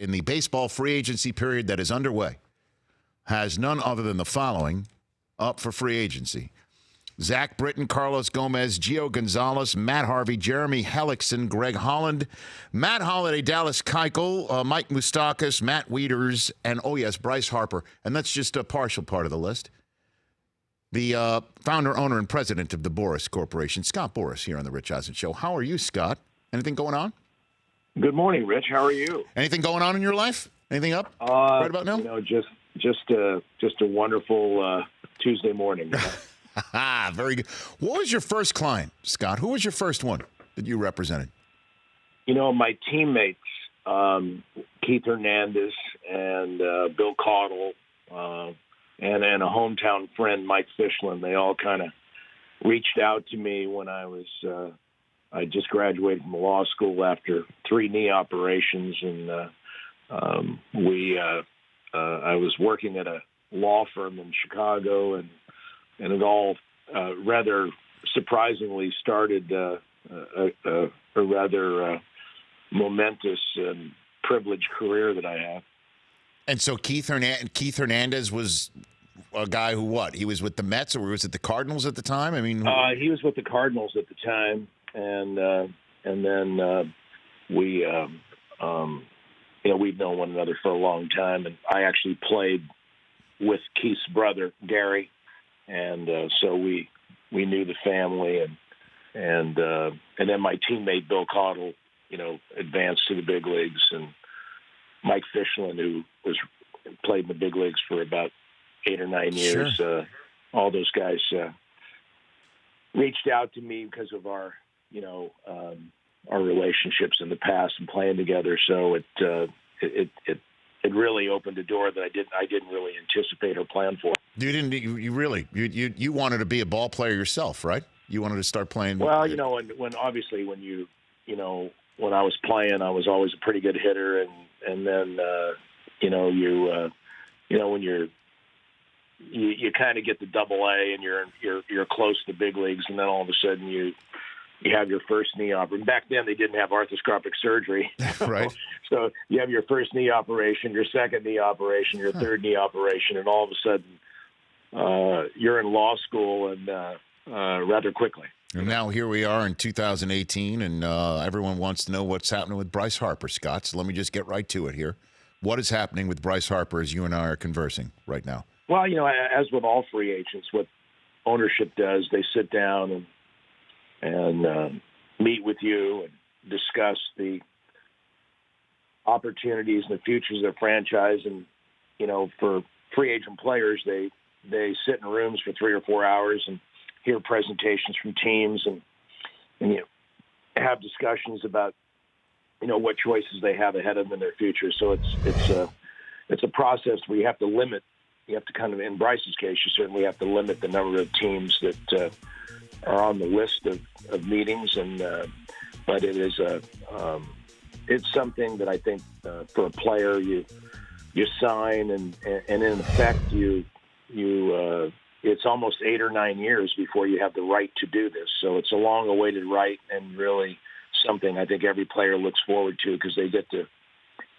in the baseball free agency period that is underway has none other than the following up for free agency: Zach Britton, Carlos Gomez, Gio Gonzalez, Matt Harvey, Jeremy Hellickson, Greg Holland, Matt Holliday, Dallas Keuchel, Mike Moustakas, Matt Wieters, and, oh yes, Bryce Harper. And that's just a partial part of the list. The founder, owner, and president of the Boras Corporation, Scott Boras, here on the Rich Eisen Show. How are you, Scott? Anything going on? Good morning, Rich. How are you? Anything going on in your life? Anything up right about now? Just a wonderful Tuesday morning. Very good. What was your first client, Scott? Who was your first one that you represented? My teammates, Keith Hernandez and Bill Caudle, and a hometown friend, Mike Fishlin, they all kind of reached out to me when I just graduated from law school after 3 knee operations, and I was working at a law firm in Chicago, and it all rather surprisingly started a rather momentous and privileged career that I have. And so Keith Hernandez was a guy who what? He was with the Mets, or was it the Cardinals at the time? I mean, he was with the Cardinals at the time, and then we've known one another for a long time, and I actually played with Keith's brother Gary, and so we knew the family, and then my teammate Bill Caudle, advanced to the big leagues, and Mike Fishlin, who played in the big leagues for about 8 or 9 years. Sure. All those guys reached out to me because of our relationships in the past and playing together. So it really opened a door that I didn't really anticipate or plan for. You didn't. You wanted to be a ball player yourself, right? You wanted to start playing. Well, when I was playing, I was always a pretty good hitter, and then when you kind of get the AA and you're close to the big leagues, and then all of a sudden you have your first knee operation. Back then they didn't have arthroscopic surgery, right? So you have your first knee operation, your second knee operation, your third knee operation, and all of a sudden you're in law school, and rather quickly. And now here we are in 2018, and everyone wants to know what's happening with Bryce Harper, Scott. So let me just get right to it here. What is happening with Bryce Harper as you and I are conversing right now? Well, as with all free agents, what ownership does, they sit down and meet with you and discuss the opportunities and the futures of the franchise. And, for free agent players, they sit in rooms for 3 or 4 hours and hear presentations from teams and have discussions about, what choices they have ahead of them in their future. So it's a process where you have to limit. You have to kind of, in Bryce's case, you certainly have to limit the number of teams that are on the list of meetings. And but it is it's something that I think for a player you sign and in effect it's almost 8 or 9 years before you have the right to do this. So it's a long-awaited right, and really something I think every player looks forward to, because they get to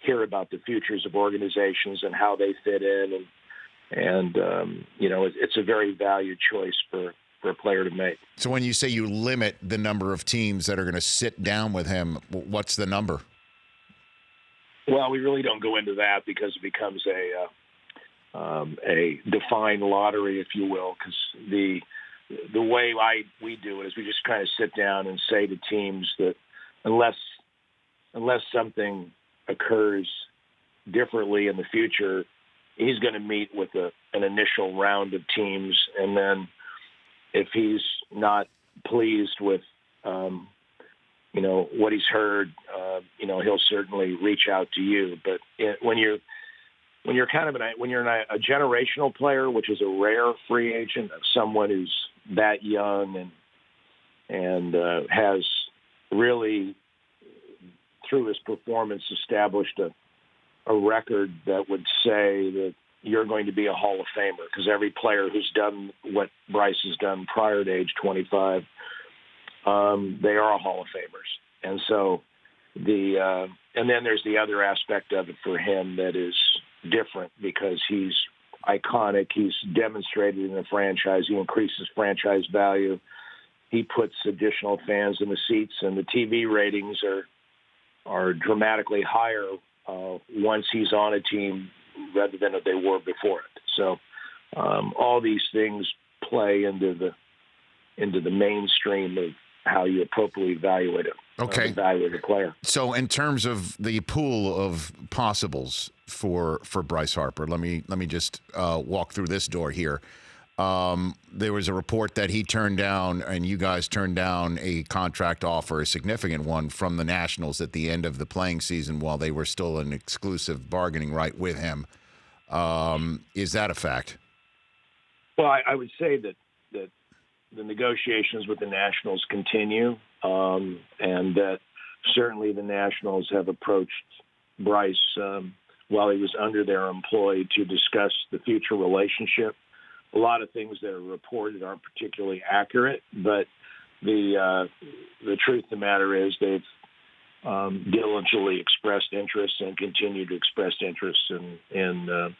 hear about the futures of organizations and how they fit in, and it's a very valued choice for a player to make. So when you say you limit the number of teams that are going to sit down with him, what's the number? Well, we really don't go into that because it becomes a defined lottery, if you will, because the way we do it is we just kind of sit down and say to teams that unless something occurs differently in the future, he's going to meet with an initial round of teams, and then if he's not pleased with what he's heard, he'll certainly reach out to you. But when you're a generational player, which is a rare free agent, someone who's that young and has really, through his performance, established a record that would say that you're going to be a Hall of Famer, because every player who's done what Bryce has done prior to age 25, they are Hall of Famers. And so And then there's the other aspect of it for him that is different because he's iconic. He's demonstrated in the franchise. He increases franchise value. He puts additional fans in the seats, and the TV ratings are dramatically higher once he's on a team rather than they were before it. So all these things play into the mainstream of how you appropriately evaluate it. Okay. Evaluate a player. So in terms of the pool of possibles for Bryce Harper, let me just walk through this door here. There was a report that he turned down, and you guys turned down a contract offer, a significant one, from the Nationals at the end of the playing season while they were still in exclusive bargaining right with him. Is that a fact? Well, I would say that the negotiations with the Nationals continue, and that certainly the Nationals have approached Bryce while he was under their employ to discuss the future relationship. A lot of things that are reported aren't particularly accurate, but the truth of the matter is they've diligently expressed interest and continue to express interest in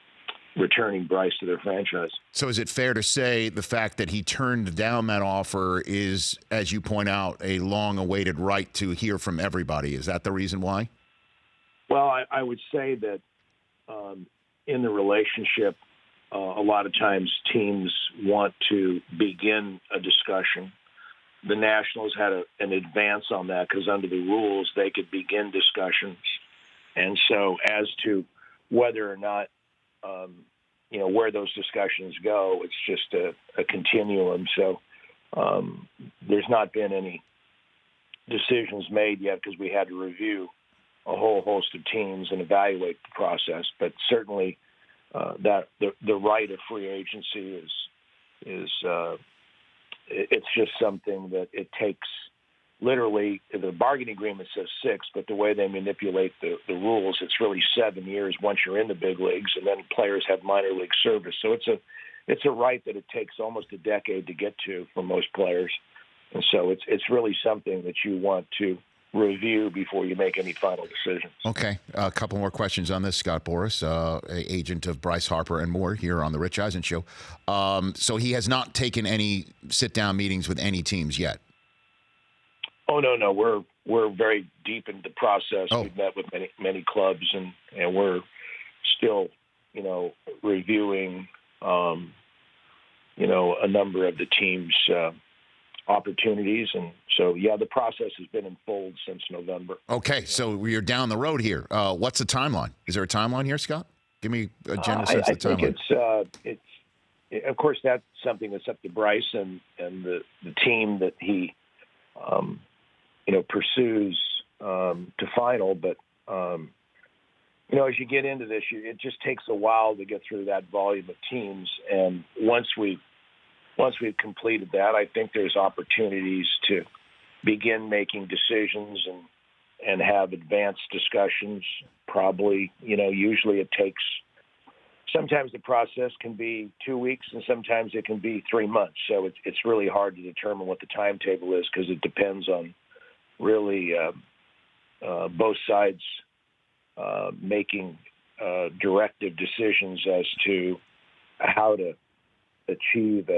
returning Bryce to their franchise. So is it fair to say the fact that he turned down that offer is, as you point out, a long-awaited right to hear from everybody? Is that the reason why? Well, I would say that in the relationship, a lot of times teams want to begin a discussion. The Nationals had an advance on that because under the rules, they could begin discussions. And so as to whether or not where those discussions go, it's just a continuum. So there's not been any decisions made yet because we had to review a whole host of teams and evaluate the process. But certainly that the right of free agency is it's just something that it takes. Literally, the bargaining agreement says 6, but the way they manipulate the rules, it's really 7 years once you're in the big leagues, and then players have minor league service. So it's a right that it takes almost a decade to get to for most players, and so it's really something that you want to review before you make any final decisions. Okay, a couple more questions on this. Scott Boras, agent of Bryce Harper and more here on the Rich Eisen Show. So he has not taken any sit-down meetings with any teams yet. Oh no, we're very deep into the process. Oh. We've met with many clubs, and we're still, reviewing, a number of the team's opportunities, and so the process has been in fold since November. Okay, so we're down the road here. What's the timeline? Is there a timeline here, Scott? Give me a general sense of the timeline. I think it's of course that's something that's up to Bryce and the team that he pursues to final. But, as you get into this, it just takes a while to get through that volume of teams. And once we've completed that, I think there's opportunities to begin making decisions and have advanced discussions. Probably, usually it takes, sometimes the process can be 2 weeks and sometimes it can be 3 months. So it's really hard to determine what the timetable is because it depends on really both sides making directive decisions as to how to achieve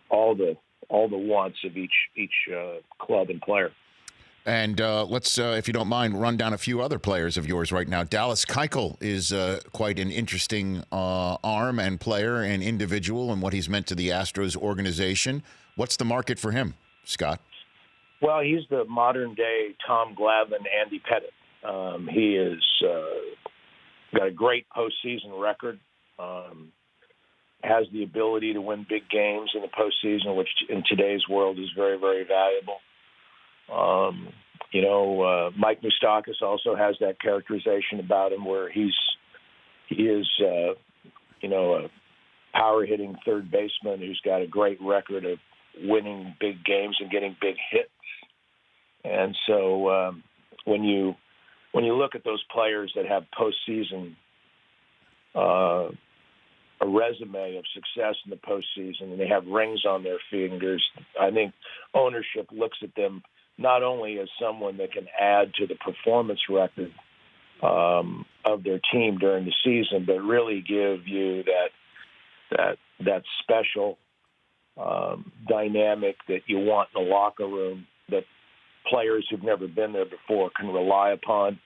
all the wants of each club and player. And let's, if you don't mind, run down a few other players of yours right now. Dallas Keuchel is quite an interesting arm and player and individual and what he's meant to the Astros organization. What's the market for him, Scott? Well, he's the modern-day Tom Glavine, Andy Pettitte. He is got a great postseason record, has the ability to win big games in the postseason, which in today's world is very, very valuable. Mike Moustakas also has that characterization about him where he is a power-hitting third baseman who's got a great record of winning big games and getting big hits. And so when you look at those players that have postseason a resume of success in the postseason and they have rings on their fingers, I think ownership looks at them not only as someone that can add to the performance record of their team during the season, but really give you that special dynamic that you want in the locker room that players who've never been there before can rely upon.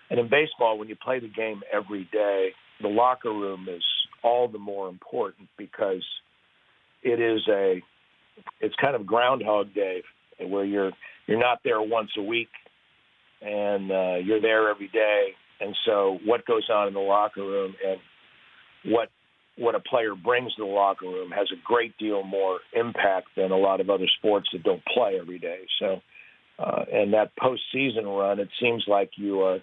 And in baseball, when you play the game every day, the locker room is all the more important because it's kind of Groundhog Day, where you're not there once a week and you're there every day. And so what goes on in the locker room and what a player brings to the locker room has a great deal more impact than a lot of other sports that don't play every day. So, and that postseason run, it seems like you are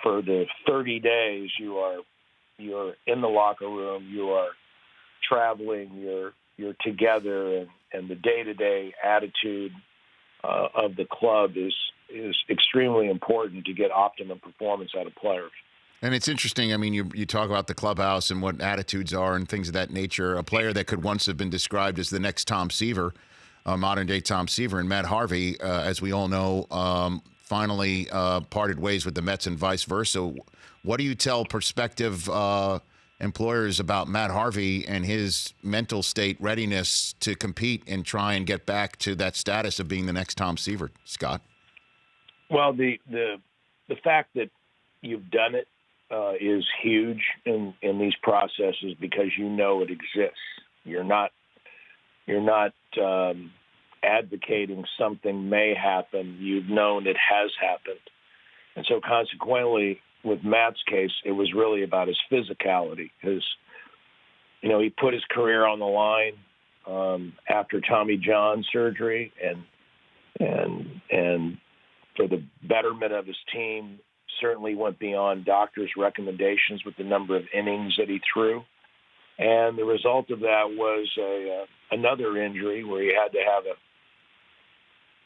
for the 30 days, you're in the locker room, you are traveling, you're together, and the day-to-day attitude of the club is extremely important to get optimum performance out of players. And it's interesting. I mean, you talk about the clubhouse and what attitudes are and things of that nature. A player that could once have been described as the next Tom Seaver, modern-day Tom Seaver, and Matt Harvey, as we all know, finally parted ways with the Mets and vice versa. What do you tell prospective employers about Matt Harvey and his mental state readiness to compete and try and get back to that status of being the next Tom Seaver, Scott? Well, the fact that you've done it is huge in these processes because you know it exists. You're not advocating something may happen. You've known it has happened. And so consequently, with Matt's case, it was really about his physicality. He put his career on the line after Tommy John surgery and for the betterment of his team, certainly went beyond doctors' recommendations with the number of innings that he threw. And the result of that was another injury where he had to have a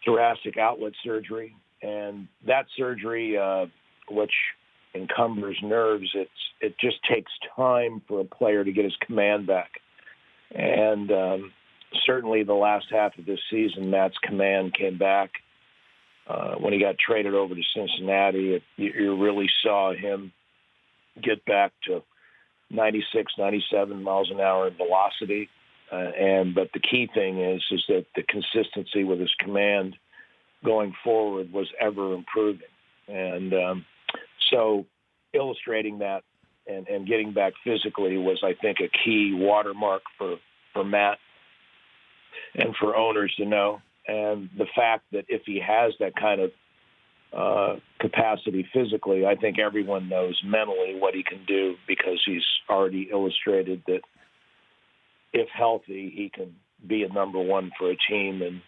thoracic outlet surgery. And that surgery, which encumbers nerves, it just takes time for a player to get his command back. And certainly the last half of this season, Matt's command came back. When he got traded over to Cincinnati, you really saw him get back to 96, 97 miles an hour in velocity. But the key thing is that the consistency with his command going forward was ever improving. And so illustrating that and getting back physically was, I think, a key watermark for Matt and for owners to know. And the fact that if he has that kind of capacity physically, I think everyone knows mentally what he can do because he's already illustrated that if healthy, he can be a number one for a team and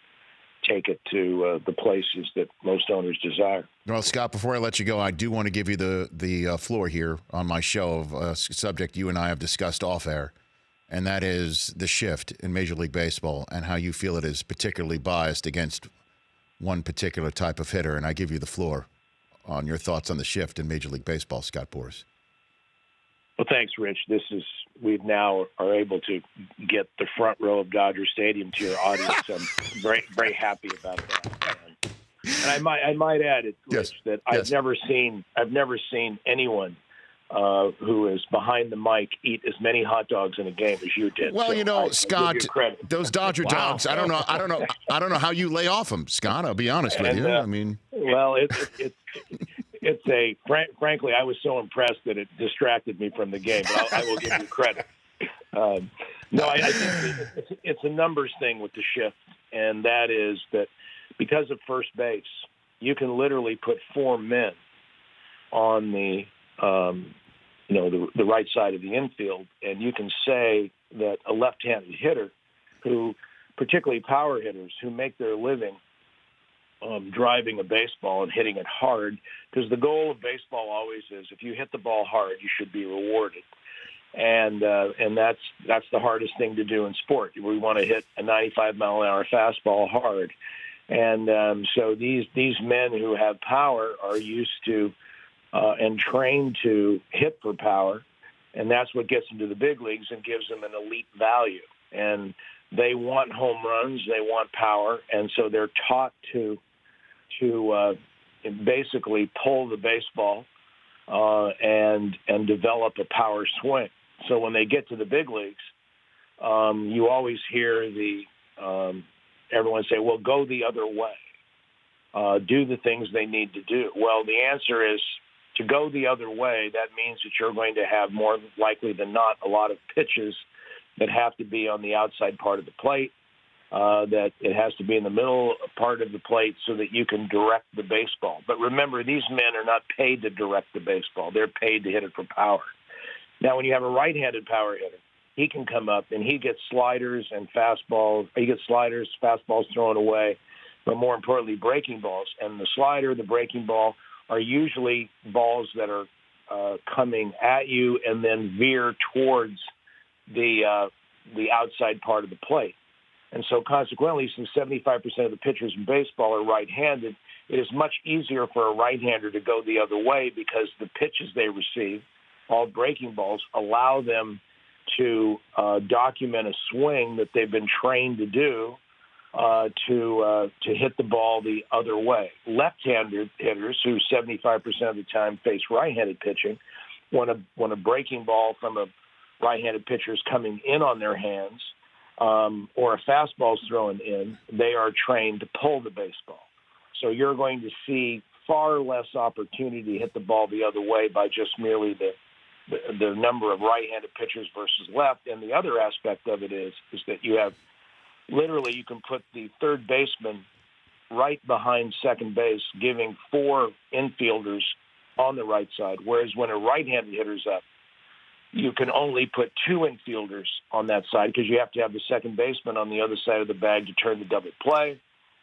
take it to the places that most owners desire. Well, Scott, before I let you go, I do want to give you the floor here on my show of a subject you and I have discussed off air. And that is the shift in Major League Baseball and how you feel it is particularly biased against one particular type of hitter. And I give you the floor on your thoughts on the shift in Major League Baseball, Scott Boras. Well, thanks, Rich. We now are able to get the front row of Dodger Stadium to your audience. I'm very, very happy about that. And I might add, Rich, yes. that yes. I've never seen anyone who is behind the mic eat as many hot dogs in a game as you did. Well, so Scott, those Dodger Wow. dogs. I don't know how you lay off them, Scott. I'll be honest with you. I mean, well, frankly, I was so impressed that it distracted me from the game. But I will give you credit. I think it's a numbers thing with the shift, and that is that because of first base, you can literally put four men on the right side of the infield, and you can say that a left-handed hitter, who, particularly power hitters, who make their living driving a baseball and hitting it hard, because the goal of baseball always is if you hit the ball hard, you should be rewarded. And that's the hardest thing to do in sport. We want to hit a 95-mile-an-hour fastball hard. And so these men who have power are used to and trained to hit for power, and that's what gets them to the big leagues and gives them an elite value. And they want home runs, they want power, and so they're taught to basically pull the baseball and develop a power swing. So when they get to the big leagues, you always hear everyone say, "Well, go the other way, do the things they need to do." Well, the answer is to go the other way. That means that you're going to have more likely than not a lot of pitches that have to be on the outside part of the plate. That it has to be in the middle part of the plate so that you can direct the baseball. But remember, these men are not paid to direct the baseball. They're paid to hit it for power. Now, when you have a right-handed power hitter, he can come up and he gets sliders and fastballs. He gets sliders, fastballs thrown away, but more importantly, breaking balls. And the slider, the breaking ball are usually balls that are coming at you and then veer towards the outside part of the plate. And so consequently, since 75% of the pitchers in baseball are right-handed, it is much easier for a right-hander to go the other way because the pitches they receive, all breaking balls, allow them to document a swing that they've been trained to do to hit the ball the other way. Left-handed hitters, who 75% of the time face right-handed pitching, when a breaking ball from a right-handed pitcher is coming in on their hands, or a fastball is thrown in, they are trained to pull the baseball. So you're going to see far less opportunity to hit the ball the other way by just merely the number of right-handed pitchers versus left. And the other aspect of it is that you have literally you can put the third baseman right behind second base, giving 4 infielders on the right side, whereas when a right-handed hitter's up, you can only put 2 infielders on that side because you have to have the second baseman on the other side of the bag to turn the double play.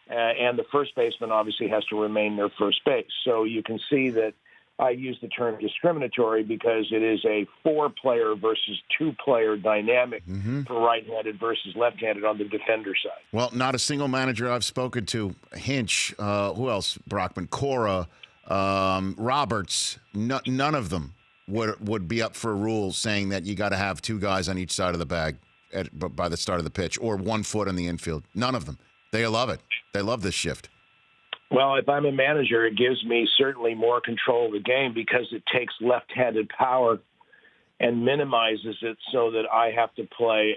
And the first baseman obviously has to remain near first base. So you can see that I use the term discriminatory because it is a 4-player versus 2-player dynamic for right-handed versus left-handed on the defender side. Well, not a single manager I've spoken to, Hinch, who else, Brockman, Cora, Roberts, none of them would be up for a rule saying that you got to have 2 guys on each side of the bag by the start of the pitch or 1 foot in the infield. None of them. They love it. They love this shift. Well, if I'm a manager, it gives me certainly more control of the game because it takes left-handed power and minimizes it so that I have to play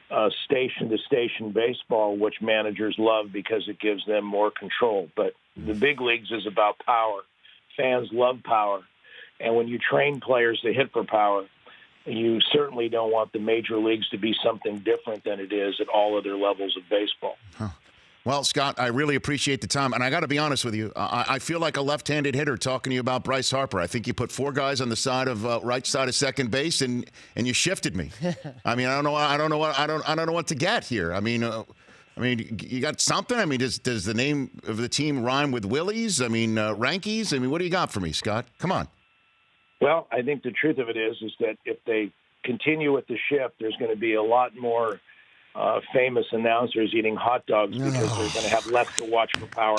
a station-to-station baseball, which managers love because it gives them more control. But the big leagues is about power. Fans love power. And when you train players to hit for power, you certainly don't want the major leagues to be something different than it is at all other levels of baseball. Huh. Well, Scott, I really appreciate the time. And I got to be honest with you. I feel like a left-handed hitter talking to you about Bryce Harper. I think you put 4 guys on the side of right side of second base, and you shifted me. I mean, I don't know what to get here. I mean, you got something? I mean, does the name of the team rhyme with Willie's? I mean, Rankies? I mean, what do you got for me, Scott? Come on. Well, I think the truth of it is that if they continue with the shift, there's going to be a lot more famous announcers eating hot dogs because they're going to have less to watch for power.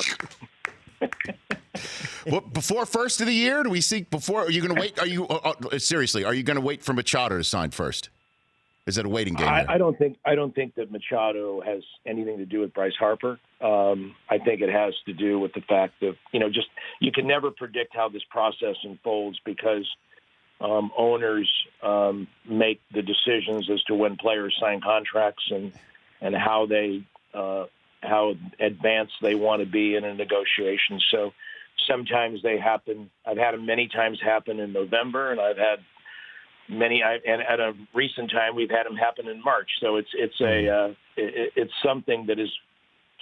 Well, before first of the year, do we see? Are you going to wait? Are you seriously? Are you going to wait for Machado to sign first? Is it a waiting game? I don't think that Machado has anything to do with Bryce Harper. I think it has to do with the fact that just you can never predict how this process unfolds because owners make the decisions as to when players sign contracts and how how advanced they want to be in a negotiation. So sometimes they happen. I've had them many times happen in November, and I've had many. And at a recent time, we've had them happen in March. So it's something that is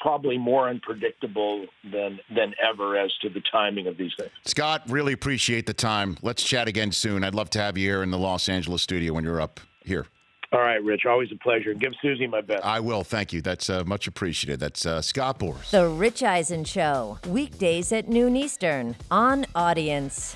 probably more unpredictable than ever as to the timing of these things. Scott, really appreciate the time. Let's chat again soon. I'd love to have you here in the Los Angeles studio when you're up here. All right, Rich. Always a pleasure. Give Susie my best. I will. Thank you. That's much appreciated. That's Scott Boras. The Rich Eisen Show, weekdays at noon Eastern on Audience.